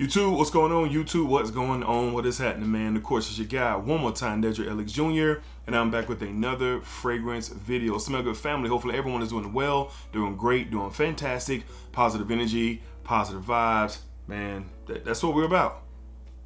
YouTube, what's going on? YouTube, what's going on? What is happening, man? Of course, it's your guy, one more time, DEDRICKHICKSJR, and I'm back with another fragrance video. Smell good, family. Hopefully everyone is doing well, doing great, doing fantastic, positive energy, positive vibes. Man, that's what we're about.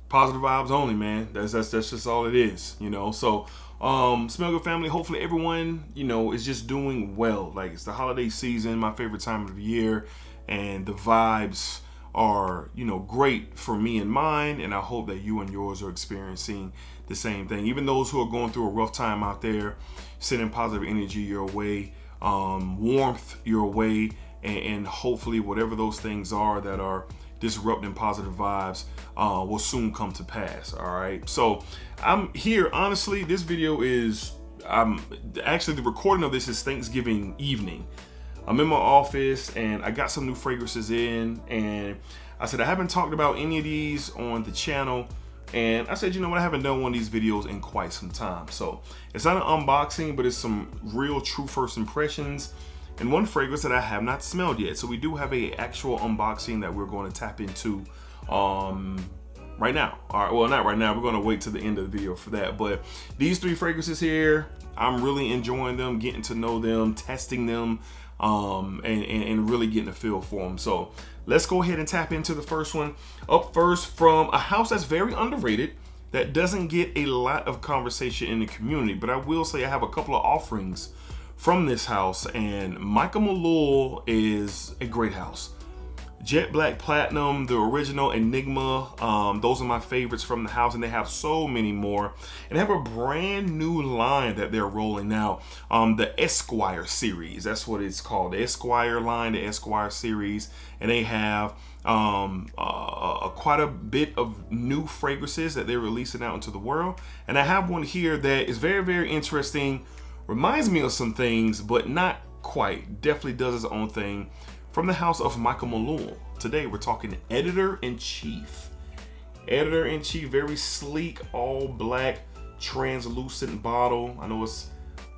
Positive vibes only, man. That's just all it is, you know? So, smell good, family. Hopefully everyone, is just doing well. Like, it's the holiday season, my favorite time of the year, and the vibes are, great for me and mine, and I hope that you and yours are experiencing the same thing. Even those who are going through a rough time out there, sending positive energy your way, warmth your way, and hopefully whatever those things are that are disrupting positive vibes will soon come to pass. All right, so I'm here. Honestly, this video is actually, the recording of this is Thanksgiving evening. I'm in my office and I got some new fragrances in, and I said I haven't talked about any of these on the channel, and I said, you know what, I haven't done one of these videos in quite some time. So it's not an unboxing, but it's some real true first impressions and one fragrance that I have not smelled yet. So we do have a actual unboxing that we're going to tap into right now. All right, well, not right now, we're going to wait to the end of the video for that. But these three fragrances here, I'm really enjoying them, getting to know them, testing them, and really getting a feel for them. So let's go ahead and tap into the first one. Up first, from a house that's very underrated, that doesn't get a lot of conversation in the community, but I will say I have a couple of offerings from this house, and Michael Malloy is a great house. Jet Black Platinum, the original Enigma, those are my favorites from the house, and they have so many more. And they have a brand new line that they're rolling out, the Esquire series. That's what it's called, the Esquire line, the Esquire series. And they have quite a bit of new fragrances that they're releasing out into the world. And I have one here that is very, very interesting. Reminds me of some things, but not quite. Definitely does its own thing. From the house of Michael Malloy. Today we're talking Editor-in-Chief. Editor-in-Chief, very sleek, all black, translucent bottle. I know it's,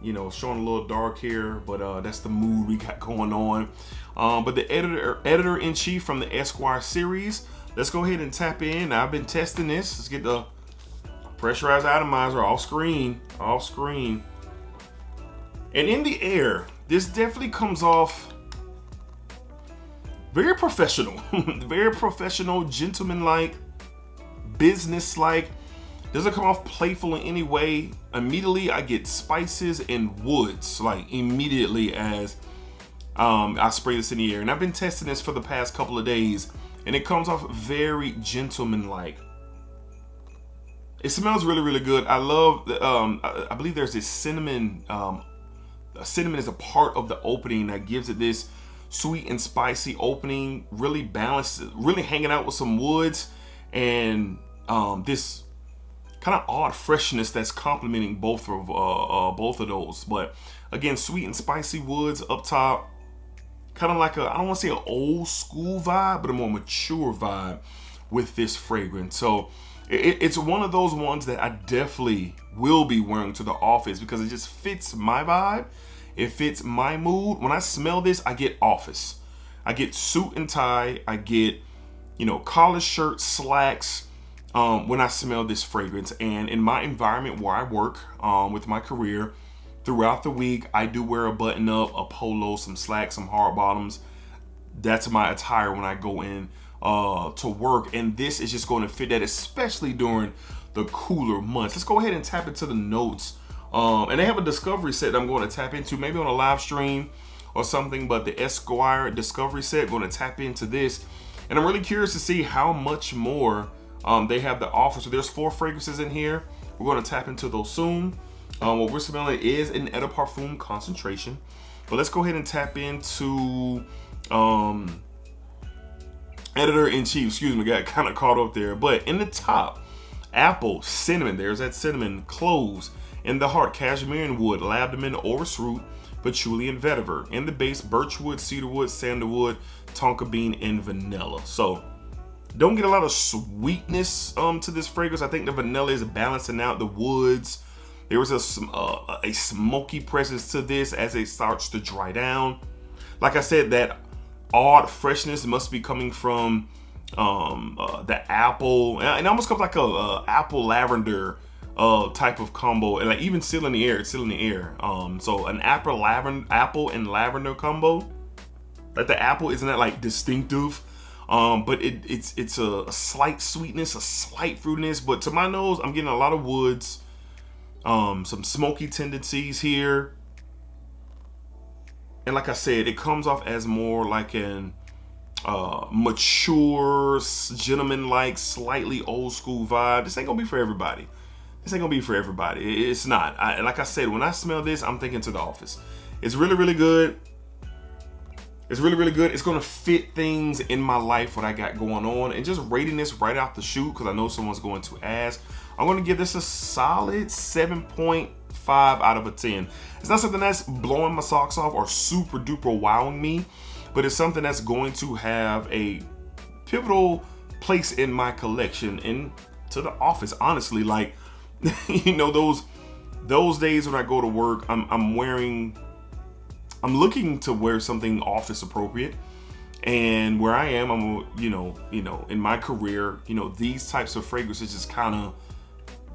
showing a little dark here, but that's the mood we got going on. But the Editor-in-Chief from the Esquire series. Let's go ahead and tap in. Now, I've been testing this. Let's get the pressurized atomizer off screen. And in the air, this definitely comes off very professional, very professional, gentleman-like, business-like. Doesn't come off playful in any way. Immediately, I get spices and woods, like immediately as I spray this in the air. And I've been testing this for the past couple of days, and it comes off very gentleman-like. It smells really, really good. I love, I believe there's this cinnamon. Cinnamon is a part of the opening that gives it this sweet and spicy opening, really balanced, really hanging out with some woods, and this kind of odd freshness that's complementing both of those. But again, sweet and spicy woods up top, kind of like I don't want to say an old school vibe, but a more mature vibe with this fragrance. So it's one of those ones that I definitely will be wearing to the office because it just fits my vibe. It fits my mood. When I smell this, I get office. I get suit and tie. I get, collar shirt, slacks when I smell this fragrance. And in my environment where I work with my career, throughout the week, I do wear a button up, a polo, some slacks, some hard bottoms. That's my attire when I go in to work. And this is just going to fit that, especially during the cooler months. Let's go ahead and tap into the notes. And they have a discovery set that I'm going to tap into, maybe on a live stream or something, but the Esquire discovery set, going to tap into this. And I'm really curious to see how much more they have to offer. So there's 4 fragrances in here. We're going to tap into those soon. What we're smelling is an Eau de Parfum concentration. But let's go ahead and tap into Editor-in-Chief. Excuse me, got kind of caught up there. But in the top, apple, cinnamon, there's that cinnamon, cloves. In the heart, cashmere and wood, lavender, orris root, patchouli, and vetiver. In the base, birchwood, cedarwood, sandalwood, tonka bean, and vanilla. So don't get a lot of sweetness to this fragrance. I think the vanilla is balancing out the woods. There was a smoky presence to this as it starts to dry down. Like I said, that odd freshness must be coming from the apple, and it almost comes like a apple lavender type of combo, and like even still in the air. It's still in the air. So an apple and lavender combo. Like the apple isn't that like distinctive, but it's a slight sweetness, a slight fruitiness. But to my nose, I'm getting a lot of woods, some smoky tendencies here, and like I said, it comes off as more like an mature, gentleman-like, slightly old school vibe. This ain't gonna be for everybody. It's not. Like I said, when I smell this, I'm thinking to The Office. It's really, really good. It's really, really good. It's gonna fit things in my life, what I got going on, and just rating this right out the chute, because I know someone's going to ask. I'm gonna give this a solid 7.5 out of a 10. It's not something that's blowing my socks off or super duper wowing me, but it's something that's going to have a pivotal place in my collection into The Office. Honestly, like, you know, those days when I go to work, I'm looking to wear something office appropriate, and where I am, I'm you know in my career, these types of fragrances just kind of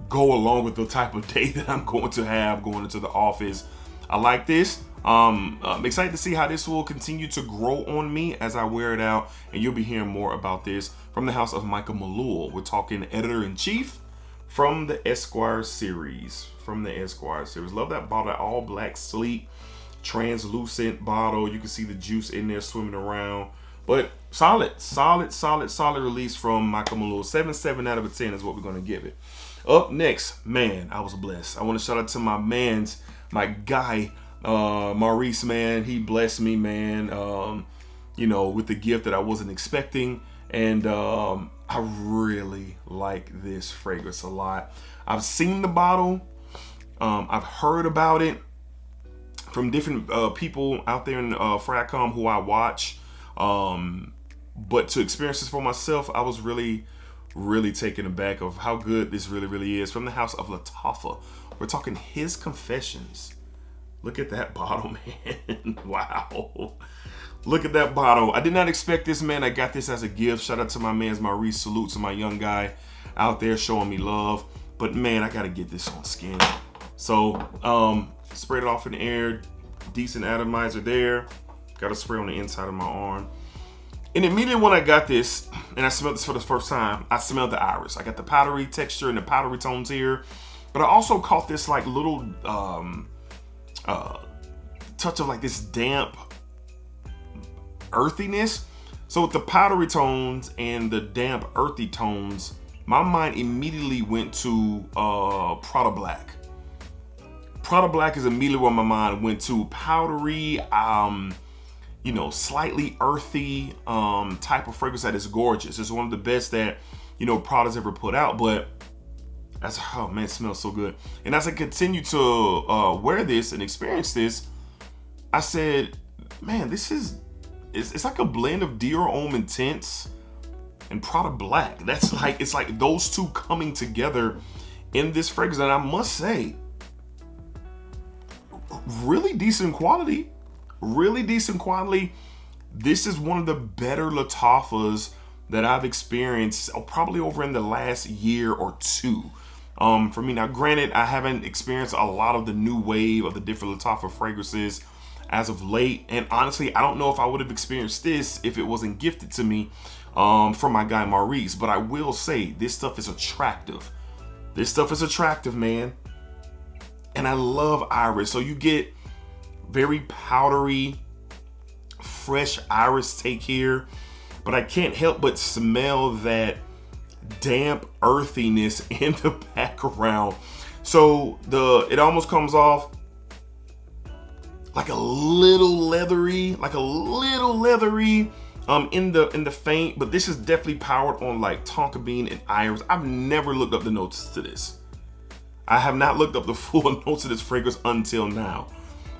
go along with the type of day that I'm going to have going into the office. I like this. I'm excited to see how this will continue to grow on me as I wear it out, and you'll be hearing more about this from the house of Michael Malul. We're talking editor-in-chief from the Esquire series. Love that bottle, that all black, sleek, translucent bottle. You can see the juice in there swimming around. But solid release from Michael Malul. 7.7 out of a 10 is what we're going to give it. Up next, man, I was blessed. I want to shout out to my guy, Maurice, man. He blessed me, man, with the gift that I wasn't expecting. And I really like this fragrance a lot. I've seen the bottle. I've heard about it from different people out there in Fracom who I watch. But to experience this for myself, I was really, really taken aback of how good this really, really is. From the house of Lattafa, we're talking His Confessions. Look at that bottle, man. Wow. Look at that bottle. I did not expect this, man. I got this as a gift. Shout out to my man's Maurice. Salute to my young guy out there showing me love. But man, I gotta get this on skin. So sprayed it off in the air. Decent atomizer there. Got a spray on the inside of my arm. And immediately when I got this, and I smelled this for the first time, I smelled the iris. I got the powdery texture and the powdery tones here. But I also caught this like little touch of like this damp earthiness. So with the powdery tones and the damp earthy tones, my mind immediately went to Prada Black. Prada Black is immediately where my mind went to. Powdery, slightly earthy type of fragrance that is gorgeous. It's one of the best that, Prada's ever put out. But that's, oh man, it smells so good. And as I continue to wear this and experience this, I said, man, it's like a blend of Dior Homme Intense and Prada Black. It's like those two coming together in this fragrance. And I must say, really decent quality. This is one of the better Lattafas that I've experienced probably over in the last year or two. For me, now granted, I haven't experienced a lot of the new wave of the different Lattafa fragrances as of late, and honestly, I don't know if I would have experienced this if it wasn't gifted to me from my guy Maurice. But I will say, this stuff is attractive. Man. And I love iris. So you get very powdery, fresh iris take here, but I can't help but smell that damp earthiness in the background. So it almost comes off like a little leathery, in the faint, but this is definitely powered on like tonka bean and iris. I've never looked up the notes to this. I have not looked up the full notes of this fragrance until now.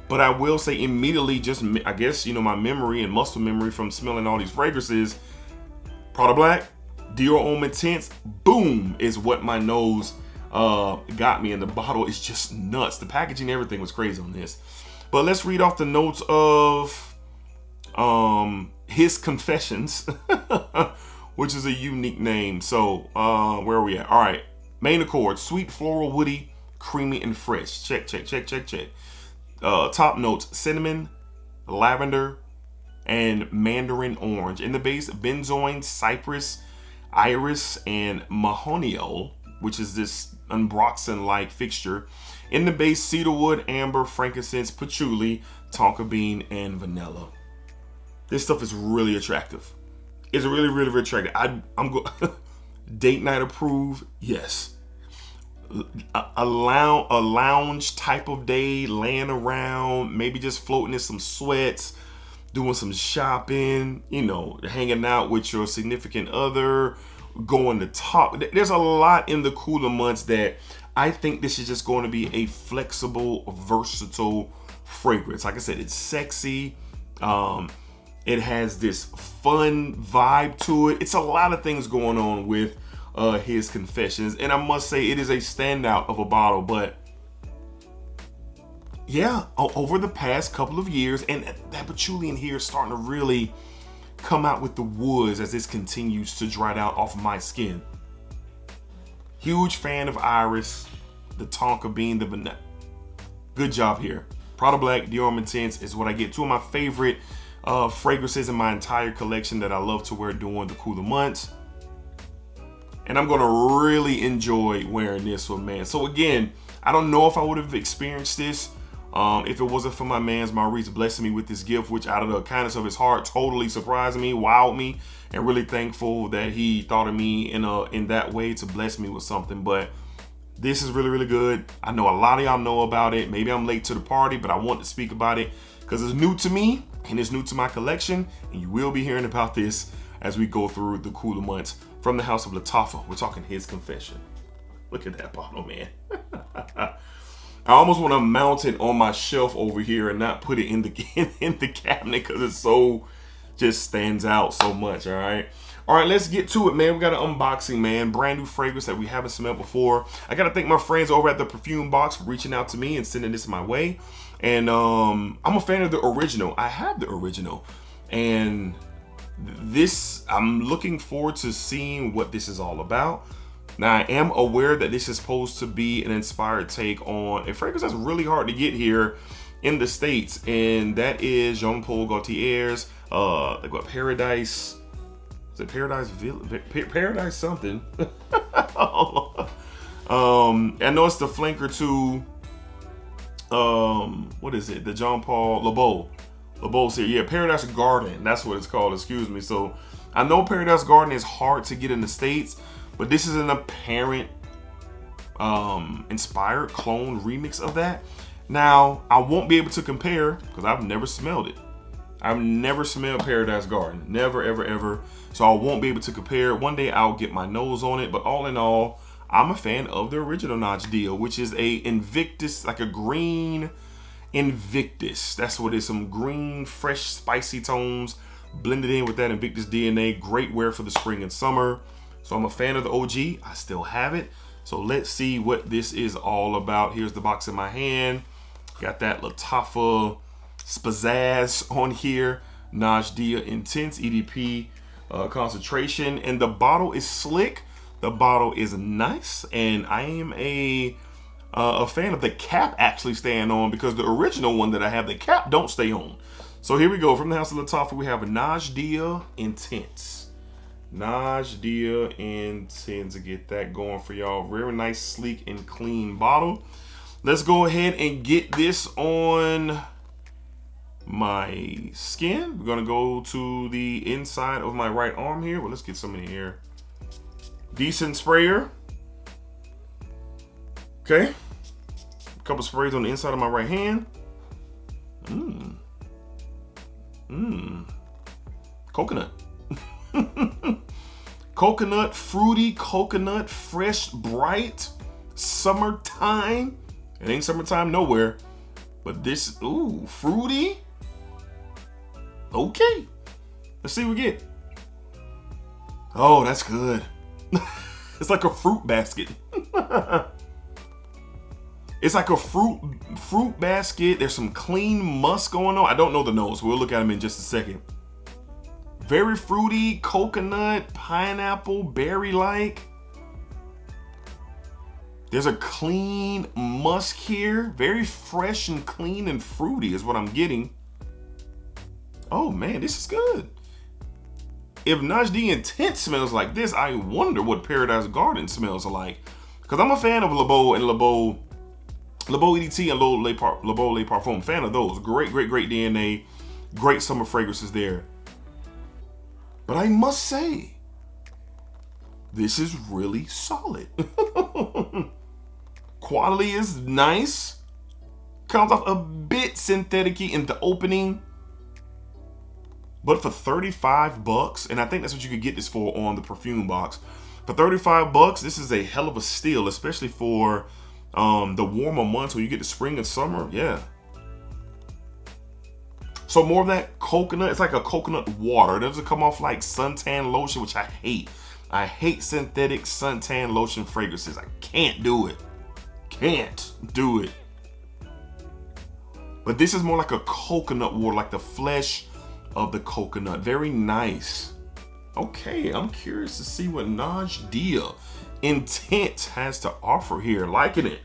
But I will say immediately, I guess, my memory and muscle memory from smelling all these fragrances, Prada Black, Dior Homme Intense, boom, is what my nose got me. And the bottle is just nuts. The packaging, everything was crazy on this. But let's read off the notes of His Confessions. which is a unique name. So where are we at? All right, main accord: sweet, floral, woody, creamy, and fresh. Check, check, check, check, check. Top notes: cinnamon, lavender, and mandarin orange. In the base, benzoin, cypress, iris, and mahoniol, which is this unbroxen-like fixture. In the base, cedarwood, amber, frankincense, patchouli, tonka bean, and vanilla. This stuff is really attractive. It's really, really, really attractive. I'm going date night approved. Yes. A lounge type of day, laying around, maybe just floating in some sweats, doing some shopping, you know, hanging out with your significant other, going to talk. There's a lot in the cooler months that I think this is just going to be a flexible, versatile fragrance. Like I said, it's sexy. It has this fun vibe to it. It's a lot of things going on with his Confessions. And I must say, it is a standout of a bottle. But yeah, over the past couple of years, and that patchouli in here is starting to really come out with the woods as this continues to dry out off my skin. Huge fan of iris, the tonka bean, the vanilla. Good job here. Prada Black, Dior Intense is what I get. Two of my favorite fragrances in my entire collection that I love to wear during the cooler months. And I'm gonna really enjoy wearing this one, man. So again, I don't know if I would have experienced this if it wasn't for my man's Maurice blessing me with this gift, which out of the kindness of his heart totally surprised me, wowed me, and really thankful that he thought of me in that way to bless me with something. But this is really, really good. I know a lot of y'all know about it. Maybe I'm late to the party, but I want to speak about it because it's new to me and it's new to my collection, and you will be hearing about this as we go through the cooler months. From the house of Lattafa, we're talking his Confession. Look at that bottle, man. I almost want to mount it on my shelf over here and not put it in the cabinet because it so just stands out so much. All right, let's get to it, man. We got an unboxing, man. Brand new fragrance that we haven't smelled before. I gotta thank my friends over at the Perfume Box for reaching out to me and sending this my way. And I'm a fan of the original. I have the original, and this, I'm looking forward to seeing what this is all about. Now, I am aware that this is supposed to be an inspired take on a fragrance that's really hard to get here in the States, and that is Jean Paul Gaultier's like what, Paradise, is it Paradise Paradise something? I know it's the flanker to what is it, the Jean Paul LeBeau's here. Yeah, Paradise Garden, that's what it's called, excuse me. So I know Paradise Garden is hard to get in the States, but this is an apparent inspired clone remix of that. Now, I won't be able to compare because I've never smelled it. I've never smelled Paradise Garden. Never, ever, ever. So I won't be able to compare. One day I'll get my nose on it. But all in all, I'm a fan of the original Notch deal, which is a Invictus, like a green Invictus. That's what it is. Some green, fresh, spicy tones blended in with that Invictus DNA. Great wear for the spring and summer. So I'm a fan of the OG. I still have it. So let's see what this is all about. Here's the box in my hand. Got that Lattafa Spazazz on here. Naj Dia Intense EDP concentration. And the bottle is slick. The bottle is nice. And I am a fan of the cap actually staying on, because the original one that I have, the cap don't stay on. So here we go. From the house of Lattafa, we have a Naj Dia Intense. Naj Dia Intense to get that going for y'all. Very nice, sleek, and clean bottle. Let's go ahead and get this on my skin. We're gonna go to the inside of my right arm here. Well, let's get some in here. Decent sprayer. Okay. A couple sprays on the inside of my right hand. Coconut. Coconut, fruity coconut, fresh, bright, summertime. It ain't summertime nowhere, but this, ooh, fruity. Okay, let's see what we get. Oh, that's good. It's like a fruit basket. It's like a fruit basket. There's some clean musk going on. I don't know the nose. We'll look at them in just a second. Very fruity, coconut, pineapple, berry-like. There's a clean musk here. Very fresh and clean and fruity is what I'm getting. Oh man, this is good. If Najdi Intense smells like this, I wonder what Paradise Garden smells like. Because I'm a fan of Le Beau and Le Beau EDT and Le Beau Le Parfum. Fan of those. Great DNA. Great summer fragrances there. But I must say, this is really solid. Quality is nice. Comes off a bit synthetic-y in the opening. But for 35 bucks, and I think that's what you could get this for on the perfume box. For 35 bucks, this is a hell of a steal, especially for the warmer months when you get to spring and summer. Yeah. So more of that coconut. It's like a coconut water. It doesn't come off like suntan lotion, which I hate. I hate synthetic suntan lotion fragrances. I can't do it. Can't do it. But this is more like a coconut water, like the flesh of the coconut. Very nice. Okay, I'm curious to see what Najdi Intense has to offer here. Liking it.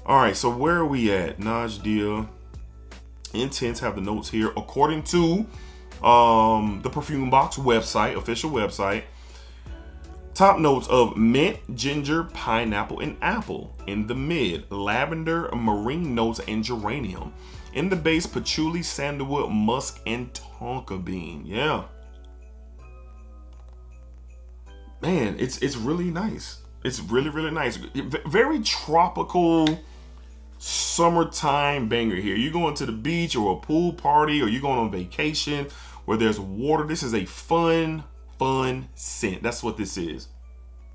All right, so where are we at? Najdi Intense have the notes here. According to the Perfume Box website, official website, top notes of mint, ginger, pineapple, and apple. In the mid, lavender, marine notes, and geranium. In the base, patchouli, sandalwood, musk, and tonka bean. Yeah. Man, it's really nice. It's really nice. Very tropical summertime banger here. You're going to the beach or a pool party, or you're going on vacation where there's water. This is a fun scent. That's what this is.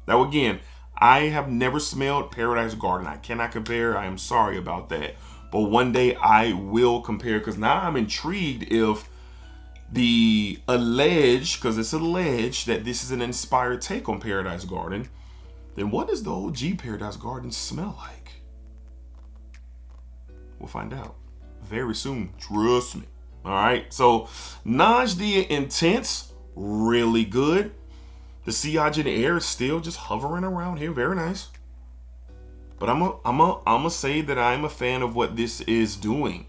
Now again, I have never smelled Paradise Garden. I cannot compare. I am sorry about that. But one day I will compare, because now I'm intrigued if the alleged, because it's alleged that this is an inspired take on Paradise Garden, then what does the OG Paradise Garden smell like? We'll find out very soon. Trust me. All right. So Najdi Intense, really good. The sillage in the air is still just hovering around here. Very nice. But I'm gonna say that I'm a fan of what this is doing.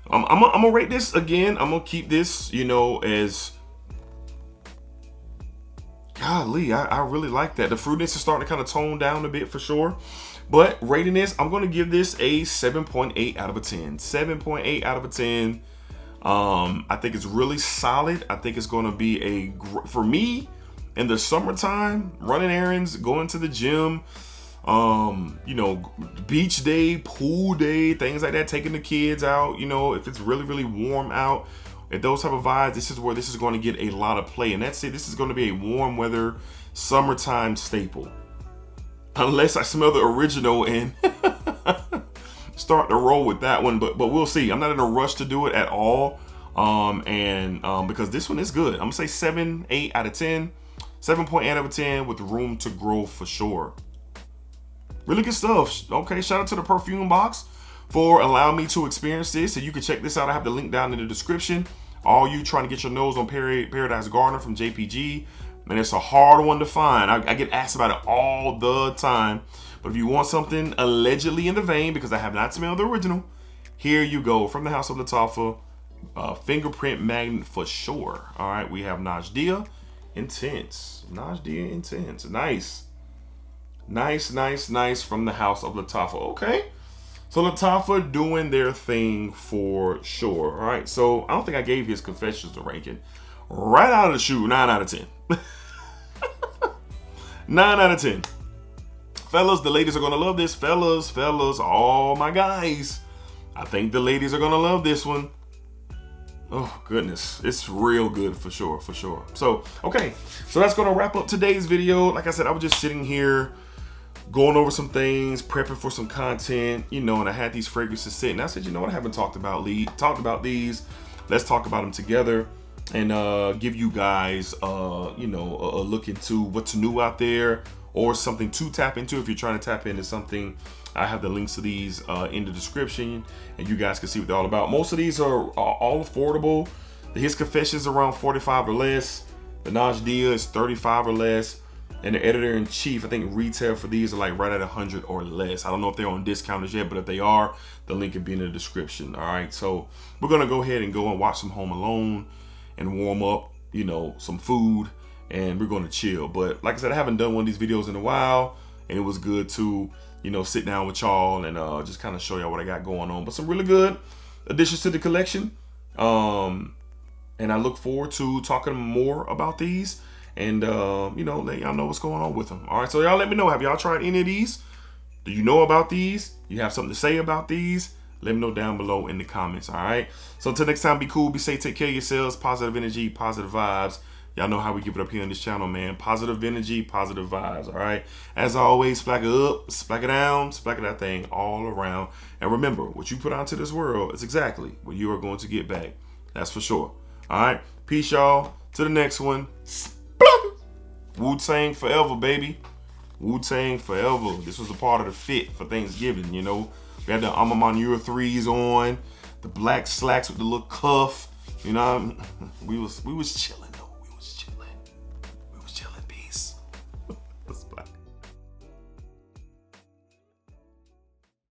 I'm gonna rate this again. I'm gonna keep this, as golly. I really like that. The fruitiness is starting to kind of tone down a bit for sure. But rating this, I'm gonna give this a 7.8 out of a 10. 7.8 out of a 10. I think it's really solid. I think it's gonna be for me in the summertime, running errands, going to the gym, beach day, pool day, things like that, taking the kids out, if it's really warm out, if those type of vibes, this is where this is going to get a lot of play. And that's it. This is going to be a warm weather summertime staple. Unless I smell the original and start to roll with that one, but we'll see. I'm not in a rush to do it at all. Because this one is good. I'm gonna say 7.8 out of 10. 7.8 out of 10 with room to grow for sure. Really good stuff. Okay, shout out to the Perfume Box for allowing me to experience this. And you can check this out. I have the link down in the description. All you trying to get your nose on Paradise Garden from JPG. Man, it's a hard one to find. I get asked about it all the time. But if you want something allegedly in the vein, because I have not smelled the original, here you go. From the House of Lattafa, fingerprint magnet for sure. All right, we have Najdi Intense. Najdi Intense. Nice from the House of Lattafa. Okay. So Lattafa doing their thing for sure. All right. So I don't think I gave his Confessions a ranking. Right out of the shoe, 9 out of 10. 9 out of 10. Fellas, the ladies are going to love this. Fellas, all my guys. I think the ladies are going to love this one. Oh, goodness. It's real good for sure. So, okay. So that's going to wrap up today's video. Like I said, I was just sitting here going over some things, prepping for some content, and I had these fragrances sitting. I said, what? I haven't talked about these. Let's talk about them together and give you guys, a look into what's new out there or something to tap into. If you're trying to tap into something, I have the links to these in the description, and you guys can see what they're all about. Most of these are all affordable. The His Confessions around 45 or less. The Najdia is 35 or less. And the editor-in-chief, I think retail for these are like right at 100 or less. I don't know if they're on discounters yet, but if they are, the link will be in the description. All right, so we're gonna go ahead and go and watch some Home Alone and warm up, you know, some food, and we're gonna chill. But like I said, I haven't done one of these videos in a while, and it was good to, you know, sit down with y'all and just kind of show y'all what I got going on. But some really good additions to the collection. And I look forward to talking more about these and, you know, let y'all know what's going on with them. All right, so y'all let me know. Have y'all tried any of these? Do you know about these? You have something to say about these? Let me know down below in the comments, all right? So until next time, be cool, be safe, take care of yourselves, positive energy, positive vibes. Y'all know how we give it up here on this channel, man. Positive energy, positive vibes, all right? As always, splack it up, splack it down, splack it that thing all around. And remember, what you put out to this world is exactly what you are going to get back. That's for sure. All right? Peace, y'all. To the next one. Wu-Tang forever, baby. Wu-Tang forever. This was a part of the fit for Thanksgiving, you know. We had the Amamon 3s on, the black slacks with the little cuff. You know, we was chilling.